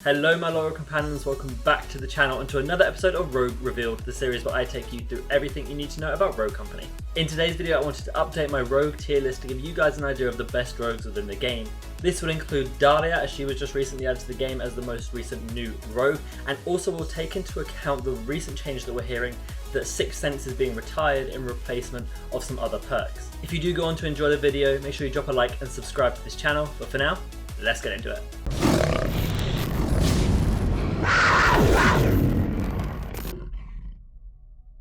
Hello my loyal companions, welcome back to the channel and to another episode of Rogue Revealed, the series where I take you through everything you need to know about Rogue Company. In today's video I wanted to update my Rogue tier list to give you guys an idea of the best rogues within the game. This will include Dahlia, as she was just recently added to the game as the most recent new rogue, and also will take into account the recent change that we're hearing that Sixth Sense is being retired in replacement of some other perks. If you do go on to enjoy the video, make sure you drop a like and subscribe to this channel, but for now, let's get into it.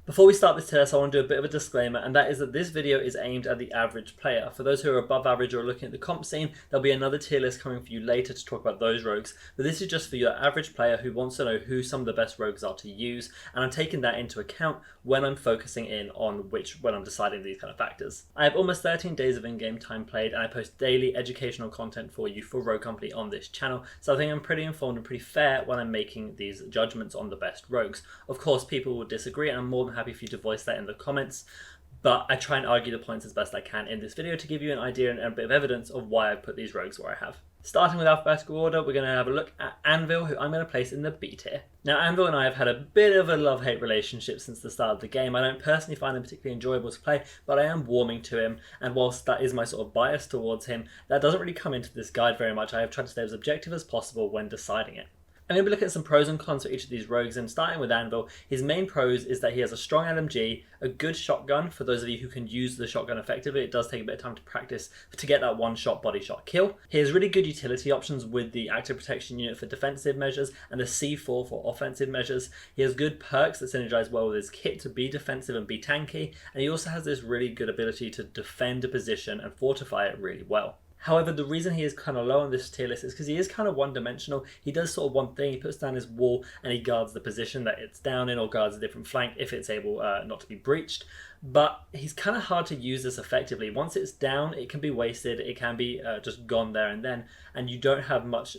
Before we start this test, I want to do a bit of a disclaimer, and that is that this video is aimed at the average player. For those who are above average or are looking at the comp scene, there'll be another tier list coming for you later to talk about those rogues, but this is just for your average player who wants to know who some of the best rogues are to use, and I'm taking that into account when I'm focusing in on when I'm deciding these kind of factors. I have almost 13 days of in-game time played, and I post daily educational content for you for Rogue Company on this channel, so I think I'm pretty informed and pretty fair when I'm making these judgments on the best rogues. Of course, people will disagree, and I'm more than happy for you to voice that in the comments, but I try and argue the points as best I can in this video to give you an idea and a bit of evidence of why I put these rogues where I have. Starting with alphabetical order, we're going to have a look at ANVIL, who I'm going to place in the B tier. Now, ANVIL and I have had a bit of a love-hate relationship since the start of the game. I don't personally find him particularly enjoyable to play, but I am warming to him, and whilst that is my sort of bias towards him, that doesn't really come into this guide very much. I have tried to stay as objective as possible when deciding it. I'm going to be looking at some pros and cons for each of these rogues, and starting with ANVIL, his main pros is that he has a strong LMG, a good shotgun for those of you who can use the shotgun effectively. It does take a bit of time to practice to get that one-shot body shot kill. He has really good utility options with the active protection unit for defensive measures and the C4 for offensive measures. He has good perks that synergize well with his kit to be defensive and be tanky, and he also has this really good ability to defend a position and fortify it really well. However, the reason he is kind of low on this tier list is because he is kind of one-dimensional. He does sort of one thing, he puts down his wall and he guards the position that it's down in, or guards a different flank if it's able not to be breached. But he's kind of hard to use this effectively. Once it's down, it can be wasted, it can be just gone there and then, and you don't have much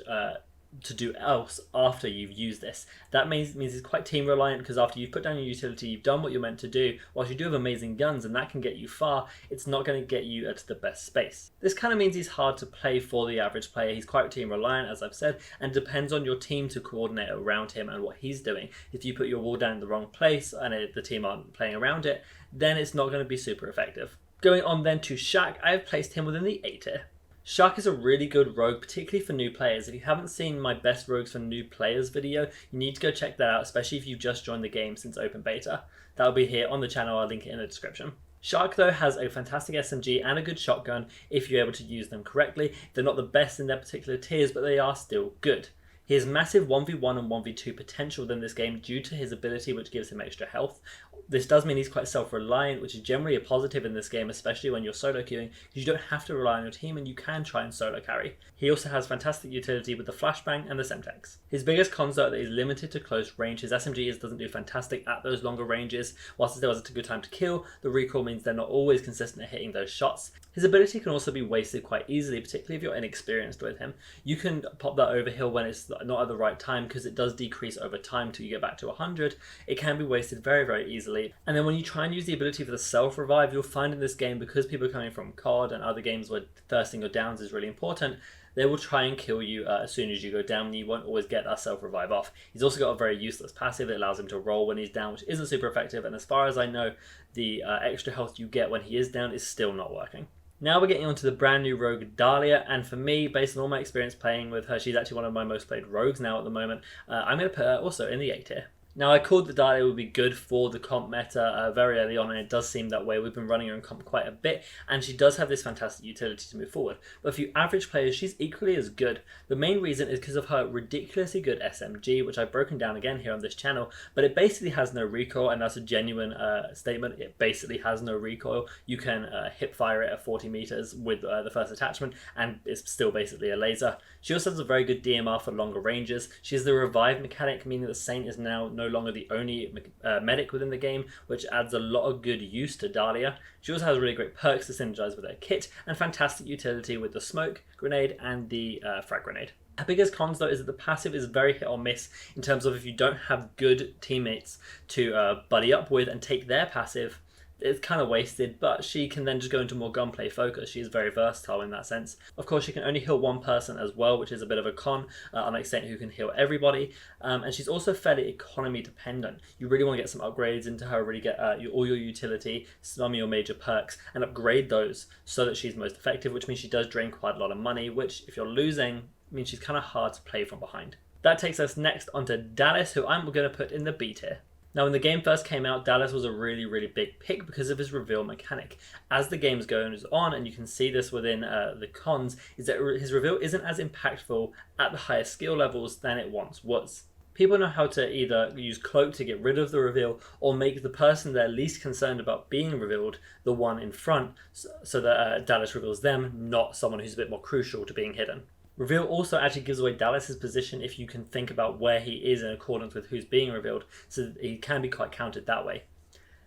to do else after you've used this. That means he's quite team reliant, because after you've put down your utility, you've done what you're meant to do. Whilst you do have amazing guns and that can get you far, it's not going to get you to the best space. This kind of means he's hard to play for the average player. He's quite team reliant, as I've said, and depends on your team to coordinate around him and what he's doing. If you put your wall down in the wrong place and the team aren't playing around it, then it's not going to be super effective. Going on then to Shaq, I have placed him within the A tier. Shaq is a really good rogue, particularly for new players. If you haven't seen my best rogues for new players video, you need to go check that out, especially if you've just joined the game since open beta. That'll be here on the channel, I'll link it in the description. Shaq though has a fantastic SMG and a good shotgun if you're able to use them correctly. They're not the best in their particular tiers, but they are still good. He has massive 1v1 and 1v2 potential within this game due to his ability, which gives him extra health. This does mean he's quite self-reliant, which is generally a positive in this game, especially when you're solo queuing, because you don't have to rely on your team and you can try and solo carry. He also has fantastic utility with the flashbang and the Semtex. His biggest cons though, that he's limited to close range. His SMG doesn't do fantastic at those longer ranges. Whilst it still has a good time to kill, the recoil means they're not always consistent at hitting those shots. His ability can also be wasted quite easily, particularly if you're inexperienced with him. You can pop that overhill when it's not at the right time, because it does decrease over time till you get back to 100. It can be wasted very, very easily. And then when you try and use the ability for the self-revive, you'll find in this game, because people are coming from COD and other games where thirsting your downs is really important, they will try and kill you as soon as you go down, and you won't always get that self-revive off. He's also got a very useless passive. It allows him to roll when he's down, which isn't super effective, and as far as I know, the extra health you get when he is down is still not working. Now we're getting onto the brand new rogue Dahlia, and for me, based on all my experience playing with her, she's actually one of my most played rogues now at the moment. I'm going to put her also in the A tier. Now, I called that Dahlia would be good for the comp meta very early on, and it does seem that way. We've been running her in comp quite a bit, and she does have this fantastic utility to move forward. But for you average players, she's equally as good. The main reason is because of her ridiculously good SMG, which I've broken down again here on this channel, but it basically has no recoil, and that's a genuine statement. It basically has no recoil. You can hip fire it at 40 meters with the first attachment, and it's still basically a laser. She also has a very good DMR for longer ranges. She has the revive mechanic, meaning that Saint is now no longer the only medic within the game, which adds a lot of good use to Dahlia. She also has really great perks to synergize with her kit, and fantastic utility with the smoke grenade and the frag grenade. Her biggest cons though is that the passive is very hit or miss in terms of if you don't have good teammates to buddy up with and take their passive, it's kind of wasted, but she can then just go into more gunplay focus. She is very versatile in that sense. Of course, she can only heal one person as well, which is a bit of a con, unlike Saint, who can heal everybody. And she's also fairly economy dependent. You really want to get some upgrades into her, really get all your utility, some of your major perks, and upgrade those so that she's most effective, which means she does drain quite a lot of money, which if you're losing, means she's kind of hard to play from behind. That takes us next onto Dallas, who I'm going to put in the B tier. Now, when the game first came out, Dallas was a really, really big pick because of his reveal mechanic. As the game's goes on, and you can see this within the cons, is that his reveal isn't as impactful at the higher skill levels than it once was. People know how to either use cloak to get rid of the reveal, or make the person they're least concerned about being revealed the one in front, so that Dallas reveals them, not someone who's a bit more crucial to being hidden. Reveal also actually gives away Dallas's position if you can think about where he is in accordance with who's being revealed, so he can be quite countered that way.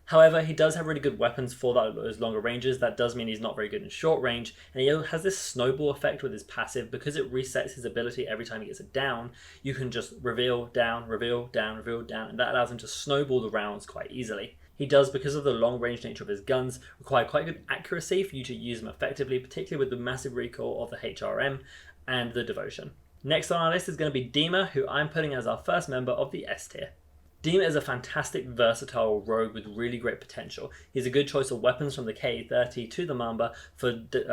However, he does have really good weapons for those longer ranges. That does mean he's not very good in short range, and he has this snowball effect with his passive. Because it resets his ability every time he gets a down, you can just reveal, down, reveal, down, reveal, down, and that allows him to snowball the rounds quite easily. He does, because of the long range nature of his guns, require quite good accuracy for you to use them effectively, particularly with the massive recoil of the HRM and the devotion. Next on our list is going to be Dima, who I'm putting as our first member of the S tier. Dima is a fantastic, versatile rogue with really great potential. He's a good choice of weapons from the K30 to the Mamba for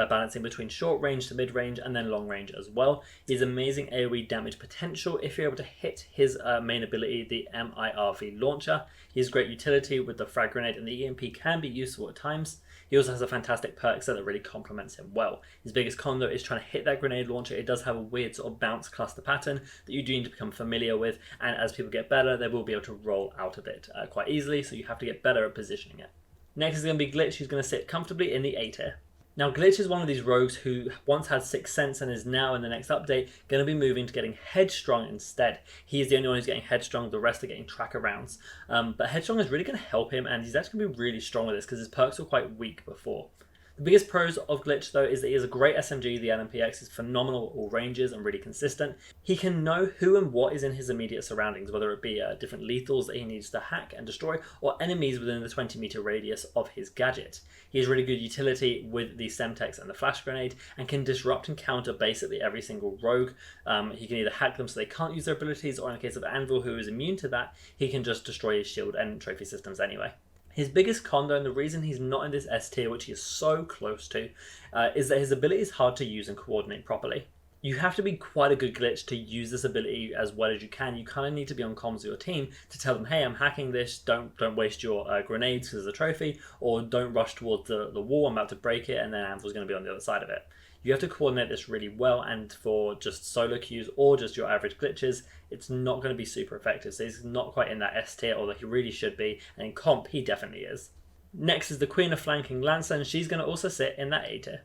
balancing between short range to mid range and then long range as well. He has amazing AoE damage potential if you're able to hit his main ability, the MIRV launcher. He has great utility with the frag grenade, and the EMP can be useful at times. He also has a fantastic perk set that really complements him well. His biggest con though is trying to hit that grenade launcher. It does have a weird sort of bounce cluster pattern that you do need to become familiar with, and as people get better, they will be able to roll out of it quite easily, so you have to get better at positioning it. Next is going to be Glitch, who's going to sit comfortably in the A tier. Now, Glitch is one of these rogues who once had Sixth Sense and is now in the next update going to be moving to getting Headstrong instead. He is the only one who's getting Headstrong, the rest are getting tracker rounds. But Headstrong is really going to help him, and he's actually going to be really strong with this because his perks were quite weak before. The biggest pros of Glitch though is that he has a great SMG, the LMPX is phenomenal at all ranges and really consistent. He can know who and what is in his immediate surroundings, whether it be different lethals that he needs to hack and destroy, or enemies within the 20-meter radius of his gadget. He has really good utility with the Semtex and the flash grenade, and can disrupt and counter basically every single rogue. He can either hack them so they can't use their abilities, or in the case of ANVIL, who is immune to that, he can just destroy his shield and trophy systems anyway. His biggest con though, and the reason he's not in this S tier, which he is so close to, is that his ability is hard to use and coordinate properly. You have to be quite a good Glitch to use this ability as well as you can. You kind of need to be on comms with your team to tell them, hey, I'm hacking this, don't waste your grenades because it's a trophy, or don't rush towards the wall, I'm about to break it, and then Anvil's going to be on the other side of it. You have to coordinate this really well, and for just solo queues or just your average glitches, it's not going to be super effective. So he's not quite in that S tier, although he really should be, and in comp, he definitely is. Next is the Queen of Flanking, Lancer, and she's going to also sit in that A tier.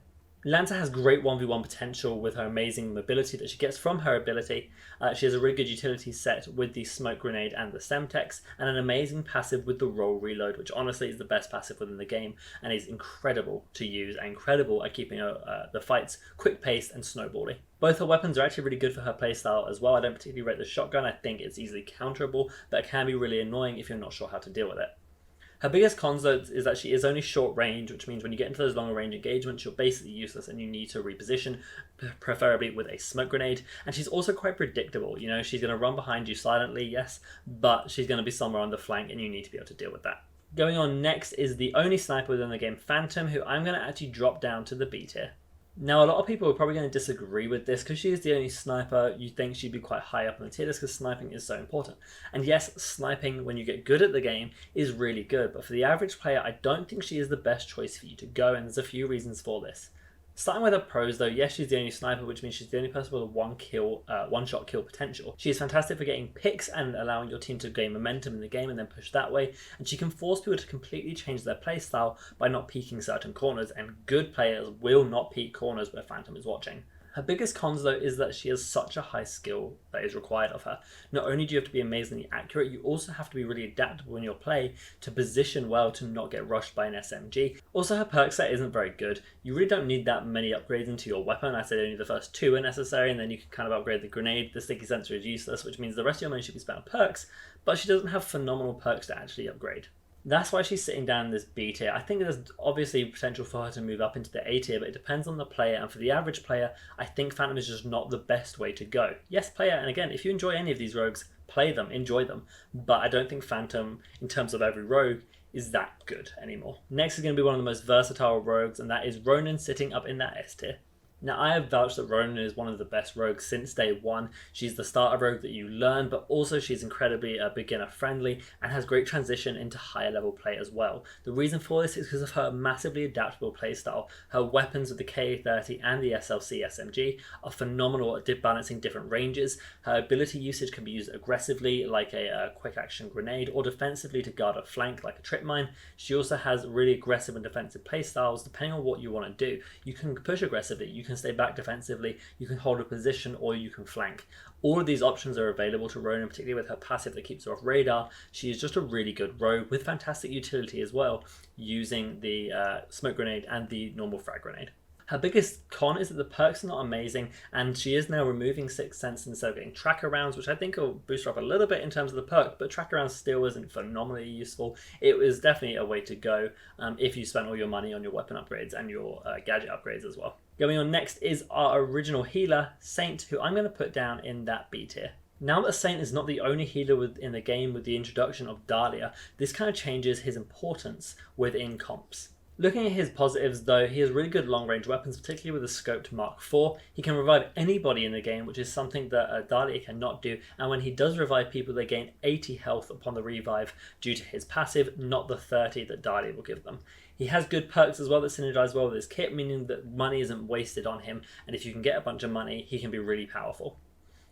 Lancer has great 1v1 potential with her amazing mobility that she gets from her ability. She has a really good utility set with the smoke grenade and the Semtex, and an amazing passive with the roll reload, which honestly is the best passive within the game and is incredible to use and incredible at keeping the fights quick-paced and snowbally. Both her weapons are actually really good for her playstyle as well. I don't particularly rate the shotgun. I think it's easily counterable, but it can be really annoying if you're not sure how to deal with it. Her biggest cons though is that she is only short range, which means when you get into those longer range engagements, you're basically useless and you need to reposition, preferably with a smoke grenade. And she's also quite predictable. You know, she's going to run behind you silently, yes, but she's going to be somewhere on the flank and you need to be able to deal with that. Going on next is the only sniper within the game, Phantom, who I'm going to actually drop down to the B tier. Now, a lot of people are probably going to disagree with this because she is the only sniper. You think she'd be quite high up on the tier list because sniping is so important. And yes, sniping, when you get good at the game, is really good. But for the average player, I don't think she is the best choice for you to go, and there's a few reasons for this. Starting with her pros though, yes, she's the only sniper, which means she's the only person with a one-shot kill potential. She is fantastic for getting picks and allowing your team to gain momentum in the game and then push that way, and she can force people to completely change their playstyle by not peeking certain corners, and good players will not peek corners where Phantom is watching. Her biggest cons though is that she has such a high skill that is required of her. Not only do you have to be amazingly accurate, you also have to be really adaptable in your play to position well to not get rushed by an SMG. Also, her perk set isn't very good. You really don't need that many upgrades into your weapon. I said only the first 2 are necessary, and then you can kind of upgrade the grenade. The sticky sensor is useless, which means the rest of your money should be spent on perks, but she doesn't have phenomenal perks to actually upgrade. That's why she's sitting down in this B tier. I think there's obviously potential for her to move up into the A tier, but it depends on the player. And for the average player, I think Phantom is just not the best way to go. Yes, player, and again, if you enjoy any of these rogues, play them, enjoy them. But I don't think Phantom, in terms of every rogue, is that good anymore. Next is going to be one of the most versatile rogues, and that is Ronan, sitting up in that S tier. Now, I have vouched that Ronan is one of the best rogues since day one. She's the starter rogue that you learn, but also she's incredibly beginner friendly and has great transition into higher level play as well. The reason for this is because of her massively adaptable playstyle. Her weapons with the KA-30 and the SLC SMG are phenomenal at balancing different ranges. Her ability usage can be used aggressively like a quick action grenade, or defensively to guard a flank like a trip mine. She also has really aggressive and defensive playstyles depending on what you want to do. You can push aggressively, you can stay back defensively, you can hold a position, or you can flank. All of these options are available to Ronan, particularly with her passive that keeps her off radar. She is just a really good rogue with fantastic utility as well, using the smoke grenade and the normal frag grenade. Her biggest con is that the perks are not amazing, and she is now removing Sixth Sense instead of getting tracker rounds, which I think will boost her up a little bit in terms of the perk, but tracker rounds still isn't phenomenally useful. It was definitely a way to go if you spent all your money on your weapon upgrades and your gadget upgrades as well. Going on next is our original healer, Saint, who I'm going to put down in that B tier. Now that Saint is not the only healer within the game with the introduction of Dahlia, this kind of changes his importance within comps. Looking at his positives though, he has really good long range weapons, particularly with the scoped Mark IV. He can revive anybody in the game, which is something that Dahlia cannot do, and when he does revive people, they gain 80 health upon the revive due to his passive, not the 30 that Dahlia will give them. He has good perks as well that synergize well with his kit, meaning that money isn't wasted on him, and if you can get a bunch of money, he can be really powerful.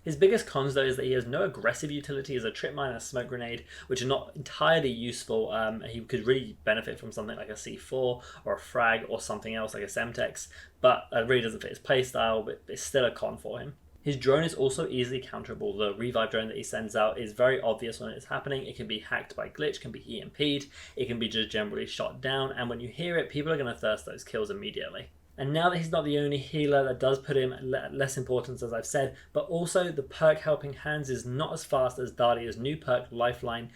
His biggest cons though is that he has no aggressive utility as a trip mine and a smoke grenade, which are not entirely useful. He could really benefit from something like a C4 or a frag or something else like a Semtex, but it really doesn't fit his playstyle, but it's still a con for him. His drone is also easily counterable. The revive drone that he sends out is very obvious when it's happening. It can be hacked by glitch, can be EMP'd, it can be just generally shot down, and when you hear it, people are going to thirst those kills immediately. And now that he's not the only healer, that does put him at less importance, as I've said, but also the perk Helping Hands is not as fast as Dahlia's new perk, Lifeline.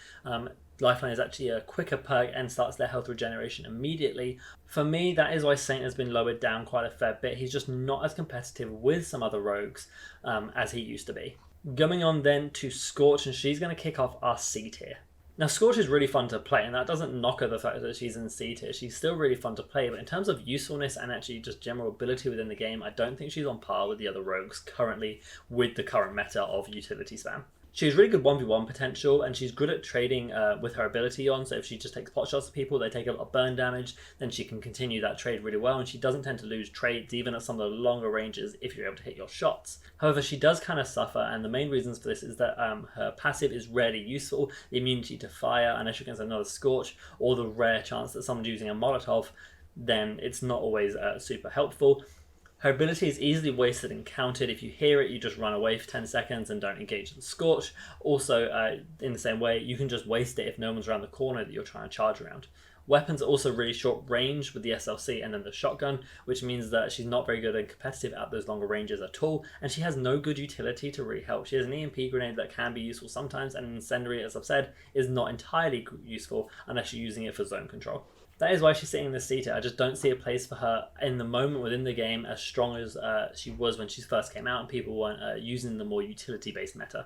Lifeline is actually a quicker perk and starts their health regeneration immediately. For me, that is why Saint has been lowered down quite a fair bit. He's just not as competitive with some other rogues as he used to be. Going on then to Scorch, and she's going to kick off our C tier. Now, Scorch is really fun to play, and that doesn't knock her the fact that she's in C tier. She's still really fun to play, but in terms of usefulness and actually just general ability within the game, I don't think she's on par with the other rogues currently with the current meta of utility spam. She has really good 1v1 potential, and she's good at trading with her ability on, so if she just takes pot shots at people, they take a lot of burn damage, then she can continue that trade really well, and she doesn't tend to lose trades even at some of the longer ranges if you're able to hit your shots. However, she does kind of suffer, and the main reasons for this is that her passive is rarely useful. The immunity to fire, unless you're against another Scorch, or the rare chance that someone's using a Molotov, then it's not always super helpful. Her ability is easily wasted and countered. If you hear it, you just run away for 10 seconds and don't engage the Scorch. Also, in the same way, you can just waste it if no one's around the corner that you're trying to charge around. Weapons are also really short range with the SLC and then the shotgun, which means that she's not very good and competitive at those longer ranges at all, and she has no good utility to really help. She has an EMP grenade that can be useful sometimes, and an incendiary, as I've said, is not entirely useful unless you're using it for zone control. That is why she's sitting in this C tier. I just don't see a place for her in the moment within the game as strong as she was when she first came out and people weren't using the more utility-based meta.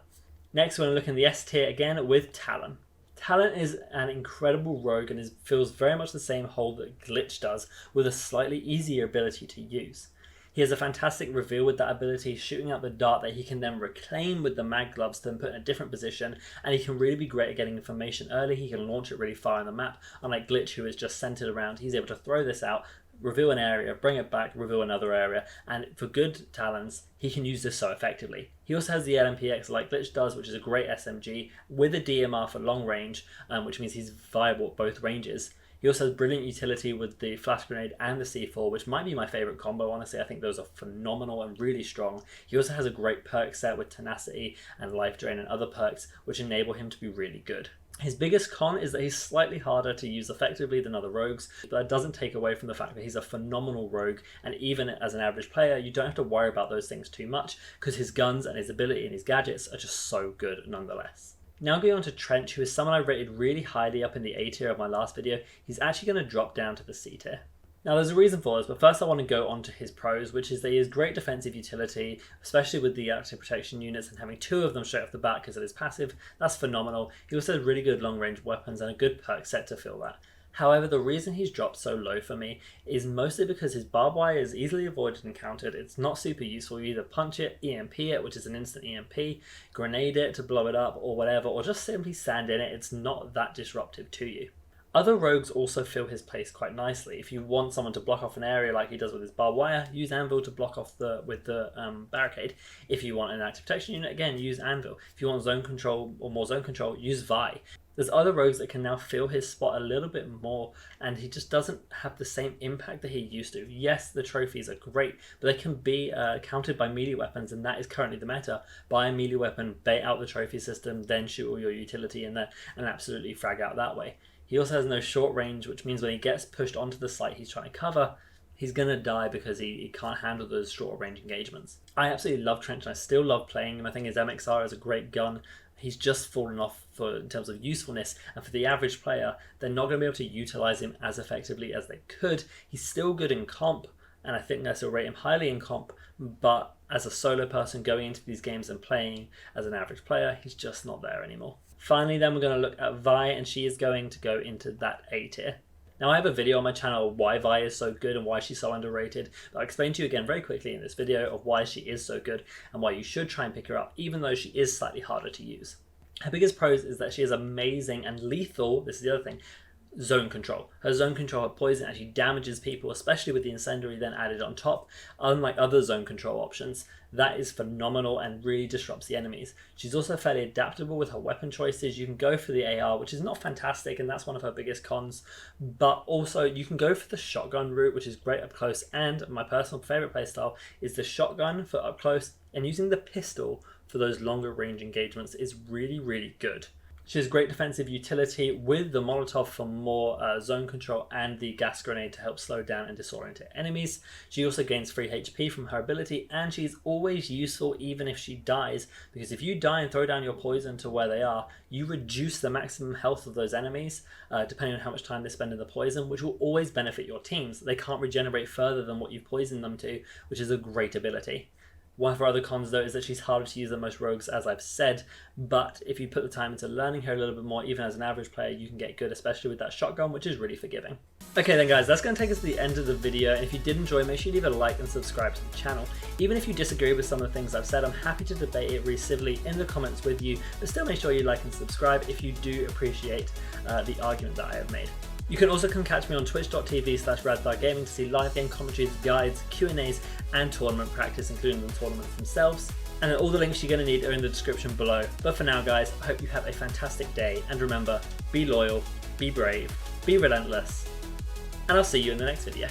Next, we're going to look in the S tier again with Talon. Talon is an incredible rogue and fills very much the same hole that Glitch does, with a slightly easier ability to use. He has a fantastic reveal with that ability, shooting out the dart that he can then reclaim with the mag gloves to then put in a different position, and he can really be great at getting information early. He can launch it really far on the map, unlike Glitch, who is just centered around. He's able to throw this out, reveal an area, bring it back, reveal another area, and for good Talons, he can use this so effectively. He also has the LMPX like Glitch does, which is a great SMG, with a DMR for long range, which means he's viable at both ranges. He also has brilliant utility with the flash grenade and the C4, which might be my favourite combo, honestly. I think those are phenomenal and really strong. He also has a great perk set with tenacity and life drain and other perks, which enable him to be really good. His biggest con is that he's slightly harder to use effectively than other rogues, but that doesn't take away from the fact that he's a phenomenal rogue, and even as an average player, you don't have to worry about those things too much, because his guns and his ability and his gadgets are just so good nonetheless. Now going on to Trench, who is someone I rated really highly up in the A tier of my last video. He's actually going to drop down to the C tier. Now there's a reason for this, but first I want to go on to his pros, which is that he has great defensive utility, especially with the active protection units and having 2 of them straight off the bat because of his passive. That's phenomenal. He also has really good long range weapons and a good perk set to fill that. However, the reason he's dropped so low for me is mostly because his barbed wire is easily avoided and countered. It's not super useful. You either punch it, EMP it, which is an instant EMP, grenade it to blow it up or whatever, or just simply stand in it. It's not that disruptive to you. Other rogues also fill his place quite nicely. If you want someone to block off an area like he does with his barbed wire, use Anvil to block off with the barricade. If you want an active protection unit, again, use Anvil. If you want zone control or more zone control, use Vi. There's other rogues that can now fill his spot a little bit more, and he just doesn't have the same impact that he used to. Yes, the trophies are great, but they can be countered by melee weapons, and that is currently the meta. Buy a melee weapon, bait out the trophy system, then shoot all your utility in there, and absolutely frag out that way. He also has no short range, which means when he gets pushed onto the site he's trying to cover, he's going to die because he can't handle those short range engagements. I absolutely love Trench, and I still love playing him. I think his MXR is a great gun. He's just fallen off in terms of usefulness, and for the average player, they're not going to be able to utilize him as effectively as they could. He's still good in comp, and I think I still rate him highly in comp, but as a solo person going into these games and playing as an average player, he's just not there anymore. Finally, then we're going to look at Vi, and she is going to go into that A tier. Now I have a video on my channel of why Vi is so good and why she's so underrated, but I'll explain to you again very quickly in this video of why she is so good and why you should try and pick her up, even though she is slightly harder to use. Her biggest pros is that she is amazing and lethal, this is the other thing, zone control. Her zone control, her poison actually damages people, especially with the incendiary then added on top. Unlike other zone control options, that is phenomenal and really disrupts the enemies. She's also fairly adaptable with her weapon choices. You can go for the AR, which is not fantastic, and that's one of her biggest cons, but also you can go for the shotgun route, which is great up close, and my personal favorite playstyle is the shotgun for up close, and using the pistol for those longer range engagements is really, really good. She has great defensive utility with the Molotov for more zone control and the gas grenade to help slow down and disorient enemies. She also gains free HP from her ability, and she's always useful even if she dies, because if you die and throw down your poison to where they are, you reduce the maximum health of those enemies depending on how much time they spend in the poison, which will always benefit your teams. They can't regenerate further than what you've poisoned them to, which is a great ability. One of her other cons though is that she's harder to use than most rogues, as I've said, but if you put the time into learning her a little bit more, even as an average player, you can get good, especially with that shotgun, which is really forgiving. Okay then guys, that's going to take us to the end of the video, and if you did enjoy, make sure you leave a like and subscribe to the channel. Even if you disagree with some of the things I've said, I'm happy to debate it really civilly in the comments with you, but still make sure you like and subscribe if you do appreciate the argument that I have made. You can also come catch me on twitch.tv/RadTharGaming to see live game commentaries, guides, Q&As, and tournament practice, including the tournaments themselves. And all the links you're going to need are in the description below. But for now guys, I hope you have a fantastic day, and remember, be loyal, be brave, be relentless, and I'll see you in the next video.